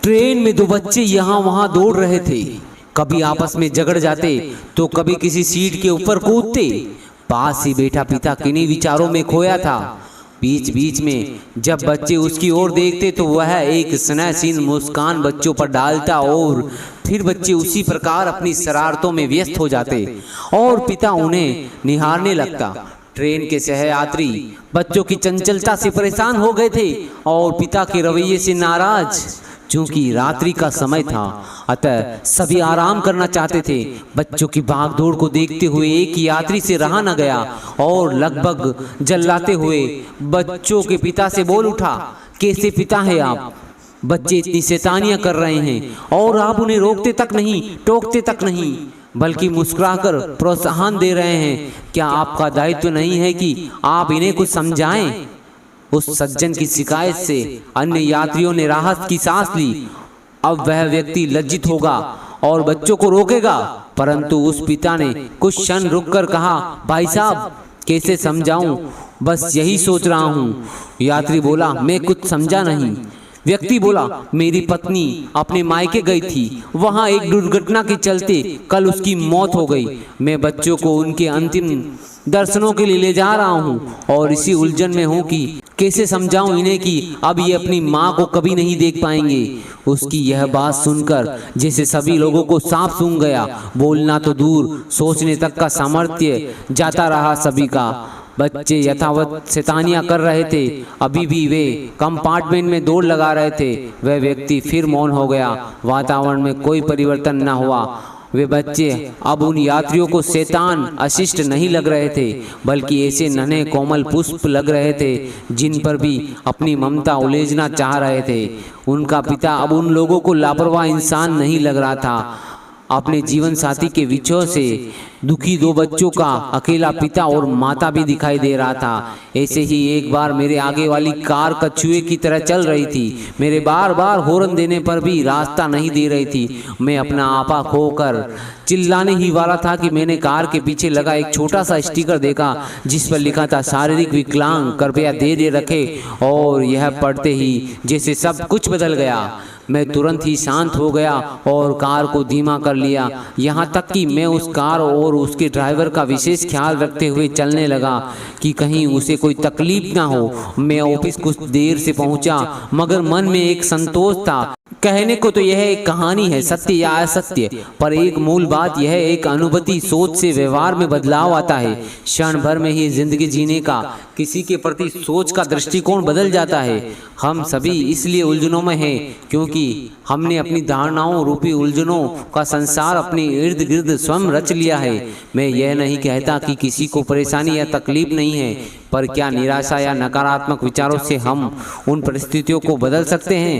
Train में दो बच्चे यहाँ वहाँ दौड़ रहे थे। कभी आपस में झगड़ जाते तो कभी किसी सीट के ऊपर कूदते। पास ही बैठा पिता किन्हीं विचारों में खोया था। बीच बीच में जब बच्चे उसकी ओर देखते तो वह एक स्नेहसीन मुस्कान बच्चों पर डालता और फिर बच्चे उसी प्रकार अपनी शरारतों में व्यस्त हो जाते और पिता उन्हें निहारने लगता। ट्रेन के सहयात्री बच्चों की चंचलता से परेशान हो गए थे और पिता के रवैये से नाराज। चूंकि रात्रि का समय था अतः सभी आराम करना चाहते थे। बच्चों की भागदौड़ को देखते हुए एक यात्री से रहा न गया और लगभग जल्लाते हुए बच्चों के पिता से बोल उठा, कैसे पिता है आप? बच्चे इतनी शैतानियां कर रहे हैं और आप उन्हें रोकते तक नहीं, टोकते तक नहीं, बल्कि मुस्कुराकर प्रोत्साहन दे रहे हैं। क्या आपका दायित्व नहीं है कि आप इन्हें कुछ समझाएं? उस सज्जन की शिकायत से अन्य यात्रियों ने राहत की सांस ली। अब वह व्यक्ति लज्जित होगा और बच्चों को रोकेगा, परंतु उस पिता ने कुछ क्षण रुककर कहा, भाई साहब कैसे समझाऊं, बस यही सोच रहा हूँ। यात्री बोला, मैं कुछ समझा नहीं। व्यक्ति बोला, मेरी पत्नी अपने मायके गई थी, वहां एक दुर्घटना के चलते कल उसकी मौत हो गई। मैं बच्चों को उनके अंतिम दर्शनों के लिए ले जा रहा हूँ और इसी उलझन में हूँ कि कैसे समझाऊं इन्हें कि अब ये अपनी माँ को कभी नहीं देख पाएंगे। उसकी यह बात सुनकर जैसे सभी लोगों को सांप सूंघ गया। बोलना तो दूर, सोचने तक का सामर्थ्य जाता रहा सभी का। बच्चे यथावत शैतानियां कर रहे थे। अभी भी वे कंपार्टमेंट में दौड़ लगा रहे थे। वह व्यक्ति फिर मौन हो गया। वातावरण में कोई परिवर्तन न हुआ। वे बच्चे अब उन यात्रियों को शैतान अशिष्ट नहीं लग रहे थे, बल्कि ऐसे नन्हे कोमल पुष्प लग रहे थे जिन पर भी अपनी ममता उलेझना चाह रहे थे। उनका पिता अब उन लोगों को लापरवाह इंसान नहीं लग रहा था। अपने जीवन साथी के विछोह से दुखी दो बच्चों का अकेला पिता और माता भी दिखाई दे रहा था। ऐसे ही एक बार मेरे आगे वाली कार कछुए की तरह चल रही थी। मेरे बार बार हॉर्न देने पर भी रास्ता नहीं दे रही थी। मैं अपना आपा खोकर चिल्लाने ही वाला था कि मैंने कार के पीछे लगा एक छोटा सा स्टिकर देखा जिस पर लिखा था, शारीरिक विकलांग कृपया धैर्य रखें। और यह पढ़ते ही जैसे सब कुछ बदल गया। मैं तुरंत ही शांत हो गया और कार को धीमा कर लिया। यहाँ तक कि मैं उस कार और उसके ड्राइवर का विशेष ख्याल रखते हुए चलने लगा कि कहीं उसे कोई तकलीफ ना हो। मैं ऑफिस कुछ देर से पहुँचा, मगर मन में एक संतोष था। कहने को तो यह एक कहानी है, सत्य या असत्य, पर एक मूल बात यह एक अनुभूति, सोच से व्यवहार में बदलाव आता है। क्षण भर में ही जिंदगी जीने का, किसी के प्रति सोच का दृष्टिकोण बदल जाता है। हम सभी इसलिए उलझनों में हैं क्योंकि हमने अपनी धारणाओं रूपी उलझनों का संसार अपने इर्द गिर्द स्वयं रच लिया है। मैं यह नहीं कहता कि किसी को परेशानी या तकलीफ नहीं है, पर क्या निराशा या नकारात्मक विचारों से हम उन परिस्थितियों को बदल सकते हैं?